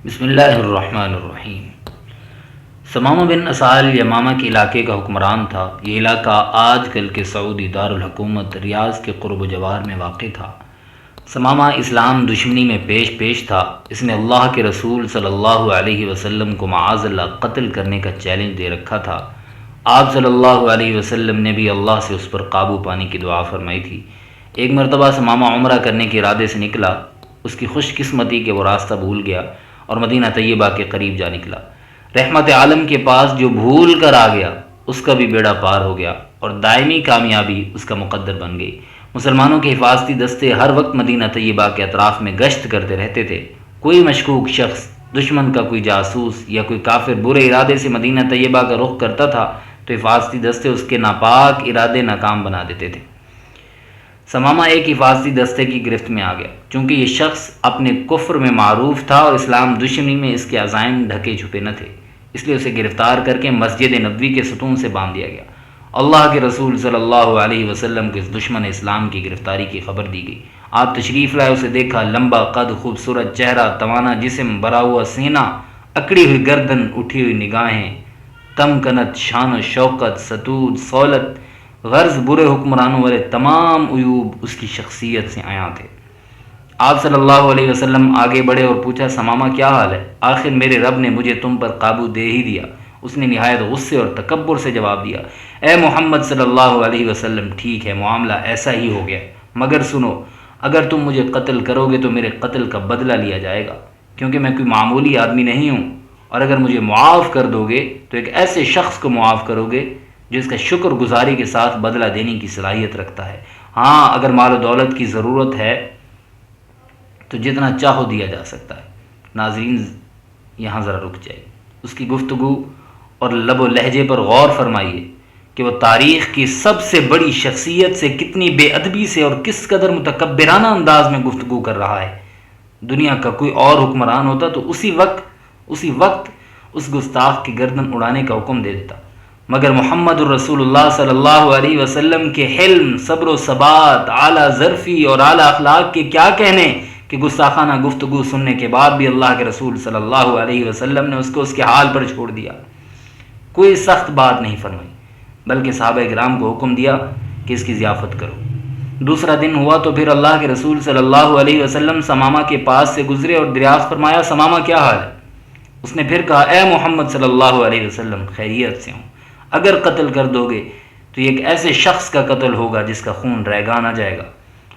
بسم اللہ الرحمن الرحیم۔ ثمامہ بن اسال یمامہ کے علاقے کا حکمران تھا۔ یہ علاقہ آج کل کے سعودی دارالحکومت ریاض کے قرب و جوار میں واقع تھا۔ ثمامہ اسلام دشمنی میں پیش تھا۔ اس نے اللہ کے رسول صلی اللہ علیہ وسلم کو معاذ اللہ قتل کرنے کا چیلنج دے رکھا تھا۔ آپ صلی اللہ علیہ وسلم نے بھی اللہ سے اس پر قابو پانے کی دعا فرمائی تھی۔ ایک مرتبہ ثمامہ عمرہ کرنے کے ارادے سے نکلا۔ اس کی خوش قسمتی کہ وہ راستہ بھول گیا اور مدینہ طیبہ کے قریب جا نکلا۔ رحمت عالم کے پاس جو بھول کر آ گیا اس کا بھی بیڑا پار ہو گیا اور دائمی کامیابی اس کا مقدر بن گئی۔ مسلمانوں کے حفاظتی دستے ہر وقت مدینہ طیبہ کے اطراف میں گشت کرتے رہتے تھے۔ کوئی مشکوک شخص، دشمن کا کوئی جاسوس یا کوئی کافر برے ارادے سے مدینہ طیبہ کا رخ کرتا تھا تو حفاظتی دستے اس کے ناپاک ارادے ناکام بنا دیتے تھے۔ ثمامہ ایک حفاظتی دستے کی گرفت میں آ گیا۔ چونکہ یہ شخص اپنے کفر میں معروف تھا اور اسلام دشمنی میں اس کے عزائم ڈھکے چھپے نہ تھے، اس لیے اسے گرفتار کر کے مسجد نبوی کے ستون سے باندھ دیا گیا۔ اللہ کے رسول صلی اللہ علیہ وسلم کو اس دشمن اسلام کی گرفتاری کی خبر دی گئی۔ آپ تشریف لائے، اسے دیکھا، لمبا قد، خوبصورت چہرہ، توانا جسم، بھرا ہوا سینہ، اکڑی ہوئی گردن، اٹھی ہوئی نگاہیں، تمکنت، شان و شوکت، ستود، سولت، غرض برے حکمرانوں والے تمام عیوب اس کی شخصیت سے عیاں تھے۔ آپ صلی اللہ علیہ وسلم آگے بڑھے اور پوچھا، ثمامہ کیا حال ہے؟ آخر میرے رب نے مجھے تم پر قابو دے ہی دیا۔ اس نے نہایت غصے اور تکبر سے جواب دیا، اے محمد صلی اللہ علیہ وسلم، ٹھیک ہے، معاملہ ایسا ہی ہو گیا، مگر سنو، اگر تم مجھے قتل کرو گے تو میرے قتل کا بدلہ لیا جائے گا، کیونکہ میں کوئی معمولی آدمی نہیں ہوں، اور اگر مجھے معاف کر دو گے تو ایک ایسے شخص کو معاف کرو گے جو اس کا شکر گزاری کے ساتھ بدلہ دینے کی صلاحیت رکھتا ہے۔ ہاں، اگر مال و دولت کی ضرورت ہے تو جتنا چاہو دیا جا سکتا ہے۔ ناظرین، یہاں ذرا رک جائے، اس کی گفتگو اور لب و لہجے پر غور فرمائیے کہ وہ تاریخ کی سب سے بڑی شخصیت سے کتنی بے ادبی سے اور کس قدر متکبرانہ انداز میں گفتگو کر رہا ہے۔ دنیا کا کوئی اور حکمران ہوتا تو اسی وقت اس گستاخ کی گردن اڑانے کا حکم دے دیتا، مگر محمد الرسول اللہ صلی اللہ علیہ وسلم کے حلم، صبر و ثبات، اعلیٰ ظرفی اور اعلیٰ اخلاق کے کیا کہنے کہ گستاخانہ گفتگو سننے کے بعد بھی اللہ کے رسول صلی اللہ علیہ وسلم نے اس کو اس کے حال پر چھوڑ دیا۔ کوئی سخت بات نہیں فرمائی، بلکہ صحابہ کرام کو حکم دیا کہ اس کی ضیافت کرو۔ دوسرا دن ہوا تو پھر اللہ کے رسول صلی اللہ علیہ وسلم ثمامہ کے پاس سے گزرے اور دریافت فرمایا، ثمامہ کیا حال ہے؟ اس نے پھر کہا، اے محمد صلی اللہ علیہ وسلم، خیریت سے ہوں۔ اگر قتل کر دو گے تو یہ ایک ایسے شخص کا قتل ہوگا جس کا خون ریگان آ جائے گا۔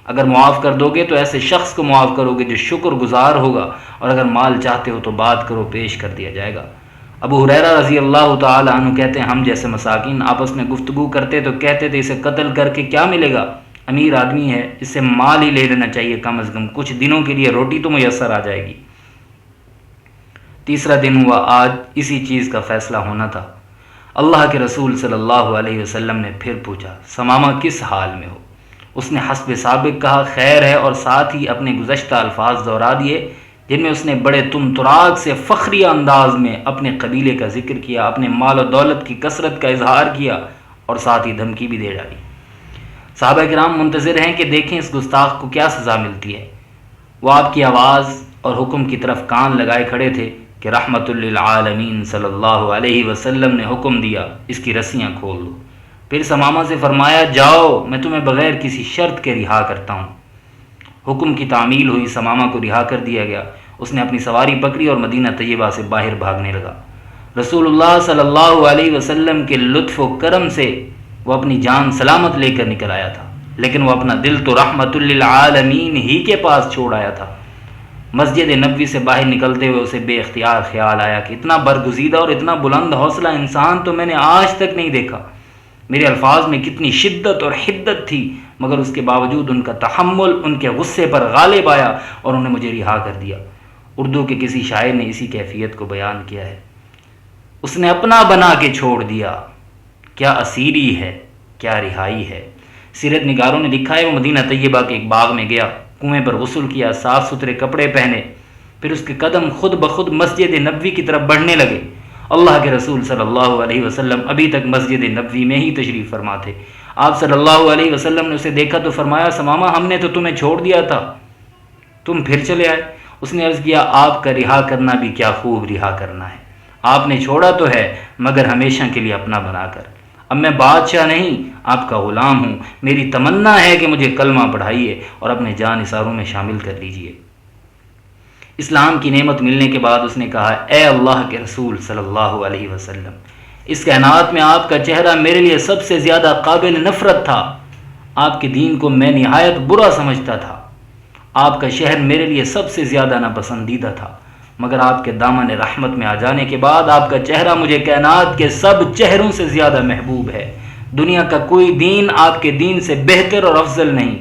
اگر معاف کر دو گے تو ایسے شخص کو معاف کرو گے جو شکر گزار ہوگا، اور اگر مال چاہتے ہو تو بات کرو، پیش کر دیا جائے گا۔ ابو ہریرہ رضی اللہ تعالی عنہ کہتے ہیں، ہم جیسے مساکین آپس میں گفتگو کرتے تو کہتے تھے، اسے قتل کر کے کیا ملے گا؟ امیر آدمی ہے، اس سے مال ہی لے لینا چاہیے، کم از کم کچھ دنوں کے لیے روٹی تو میسر آ جائے گی۔ تیسرا دن ہوا، آج اسی چیز کا فیصلہ ہونا تھا۔ اللہ کے رسول صلی اللہ علیہ وسلم نے پھر پوچھا، ثمامہ کس حال میں ہو؟ اس نے حسب سابق کہا، خیر ہے، اور ساتھ ہی اپنے گزشتہ الفاظ دہرا دیے جن میں اس نے بڑے طمطراق سے فخریہ انداز میں اپنے قبیلے کا ذکر کیا، اپنے مال و دولت کی کثرت کا اظہار کیا اور ساتھ ہی دھمکی بھی دے ڈالی۔ صحابہ کرام منتظر ہیں کہ دیکھیں اس گستاخ کو کیا سزا ملتی ہے۔ وہ آپ کی آواز اور حکم کی طرف کان لگائے کھڑے تھے کہ رحمت للعالمین صلی اللہ علیہ وسلم نے حکم دیا، اس کی رسیاں کھول دو۔ پھر ثمامہ سے فرمایا، جاؤ، میں تمہیں بغیر کسی شرط کے رہا کرتا ہوں۔ حکم کی تعمیل ہوئی، ثمامہ کو رہا کر دیا گیا۔ اس نے اپنی سواری پکڑی اور مدینہ طیبہ سے باہر بھاگنے لگا۔ رسول اللہ صلی اللہ علیہ وسلم کے لطف و کرم سے وہ اپنی جان سلامت لے کر نکل آیا تھا، لیکن وہ اپنا دل تو رحمت للعالمین ہی کے پاس چھوڑ آیا تھا۔ مسجد نبوی سے باہر نکلتے ہوئے اسے بے اختیار خیال آیا کہ اتنا برگزیدہ اور اتنا بلند حوصلہ انسان تو میں نے آج تک نہیں دیکھا۔ میرے الفاظ میں کتنی شدت اور حدت تھی، مگر اس کے باوجود ان کا تحمل ان کے غصے پر غالب آیا اور انہوں نے مجھے رہا کر دیا۔ اردو کے کسی شاعر نے اسی کیفیت کو بیان کیا ہے، اس نے اپنا بنا کے چھوڑ دیا، کیا اسیری ہے، کیا رہائی ہے۔ سیرت نگاروں نے لکھا ہے، وہ مدینہ طیبہ کے ایک باغ میں گیا، کنویں پر غسل کیا، صاف ستھرے کپڑے پہنے، پھر اس کے قدم خود بخود مسجد نبوی کی طرف بڑھنے لگے۔ اللہ کے رسول صلی اللہ علیہ وسلم ابھی تک مسجد نبوی میں ہی تشریف فرما تھے۔ آپ صلی اللہ علیہ وسلم نے اسے دیکھا تو فرمایا، ثمامہ، ہم نے تو تمہیں چھوڑ دیا تھا، تم پھر چلے آئے۔ اس نے عرض کیا آپ کا رہا کرنا بھی کیا خوب رہا کرنا ہے، آپ نے چھوڑا تو ہے مگر ہمیشہ کے لیے اپنا بنا کر۔ اب میں بادشاہ نہیں آپ کا غلام ہوں، میری تمنا ہے کہ مجھے کلمہ پڑھائیے اور اپنے جان نثاروں میں شامل کر لیجئے۔ اسلام کی نعمت ملنے کے بعد اس نے کہا اے اللہ کے رسول صلی اللہ علیہ وسلم، اس کائنات میں آپ کا چہرہ میرے لیے سب سے زیادہ قابل نفرت تھا، آپ کے دین کو میں نہایت برا سمجھتا تھا، آپ کا شہر میرے لیے سب سے زیادہ ناپسندیدہ تھا، مگر آپ کے دامن رحمت میں آ جانے کے بعد آپ کا چہرہ مجھے کائنات کے سب چہروں سے زیادہ محبوب ہے۔ دنیا کا کوئی دین آپ کے دین سے بہتر اور افضل نہیں،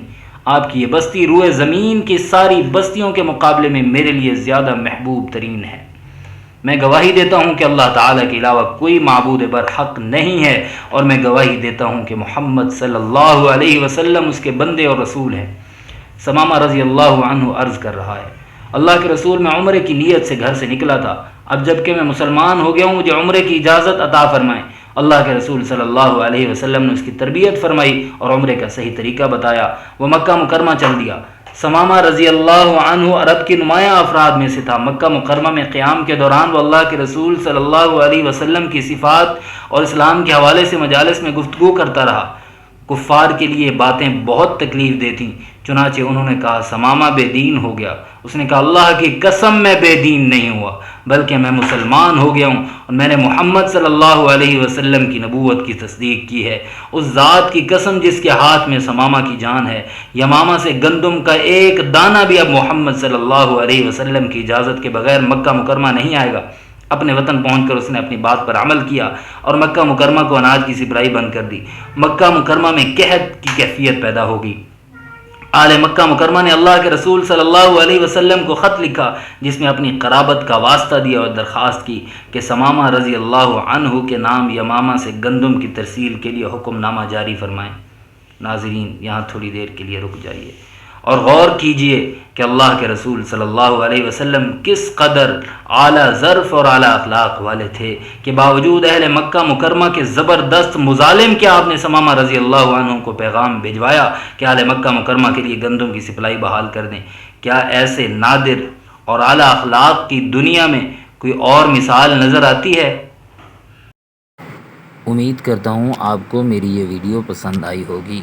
آپ کی یہ بستی روئے زمین کی ساری بستیوں کے مقابلے میں میرے لیے زیادہ محبوب ترین ہے۔ میں گواہی دیتا ہوں کہ اللہ تعالیٰ کے علاوہ کوئی معبود برحق نہیں ہے، اور میں گواہی دیتا ہوں کہ محمد صلی اللہ علیہ وسلم اس کے بندے اور رسول ہیں۔ ثمامہ رضی اللہ عنہ عرض کر رہا ہے اللہ کے رسول میں عمرے کی نیت سے گھر سے نکلا تھا، اب جب کہ میں مسلمان ہو گیا ہوں مجھے عمرے کی اجازت عطا فرمائیں۔ اللہ کے رسول صلی اللہ علیہ وسلم نے اس کی تربیت فرمائی اور عمرے کا صحیح طریقہ بتایا، وہ مکہ مکرمہ چل دیا۔ ثمامہ رضی اللہ عنہ عرب کے نمایاں افراد میں سے تھا۔ مکہ مکرمہ میں قیام کے دوران وہ اللہ کے رسول صلی اللہ علیہ وسلم کی صفات اور اسلام کے حوالے سے مجالس میں گفتگو کرتا رہا۔ کفار کے لیے باتیں بہت تکلیف دیتی، چنانچہ انہوں نے کہا ثمامہ بے دین ہو گیا۔ اس نے کہا اللہ کی قسم میں بے دین نہیں ہوا بلکہ میں مسلمان ہو گیا ہوں اور میں نے محمد صلی اللہ علیہ وسلم کی نبوت کی تصدیق کی ہے۔ اس ذات کی قسم جس کے ہاتھ میں ثمامہ کی جان ہے، یمامہ سے گندم کا ایک دانہ بھی اب محمد صلی اللہ علیہ وسلم کی اجازت کے بغیر مکہ مکرمہ نہیں آئے گا۔ اپنے وطن پہنچ کر اس نے اپنی بات پر عمل کیا اور مکہ مکرمہ کو اناج کی سپرائی بند کر دی۔ مکہ مکرمہ میں قحط کی کیفیت پیدا ہوگی۔ آل مکہ مکرمہ نے اللہ کے رسول صلی اللہ علیہ وسلم کو خط لکھا جس میں اپنی قرابت کا واسطہ دیا اور درخواست کی کہ ثمامہ رضی اللہ عنہ کے نام یمامہ سے گندم کی ترسیل کے لیے حکم نامہ جاری فرمائیں۔ ناظرین یہاں تھوڑی دیر کے لیے رک جائیے اور غور کیجئے کہ اللہ کے رسول صلی اللہ علیہ وسلم کس قدر اعلیٰ ظرف اور اعلیٰ اخلاق والے تھے کہ باوجود اہل مکہ مکرمہ کے زبردست مظالم کے آپ نے ثمامہ رضی اللہ عنہ کو پیغام بھجوایا کہ اہل مکہ مکرمہ کے لیے گندم کی سپلائی بحال کر دیں۔ کیا ایسے نادر اور اعلیٰ اخلاق کی دنیا میں کوئی اور مثال نظر آتی ہے؟ امید کرتا ہوں آپ کو میری یہ ویڈیو پسند آئی ہوگی۔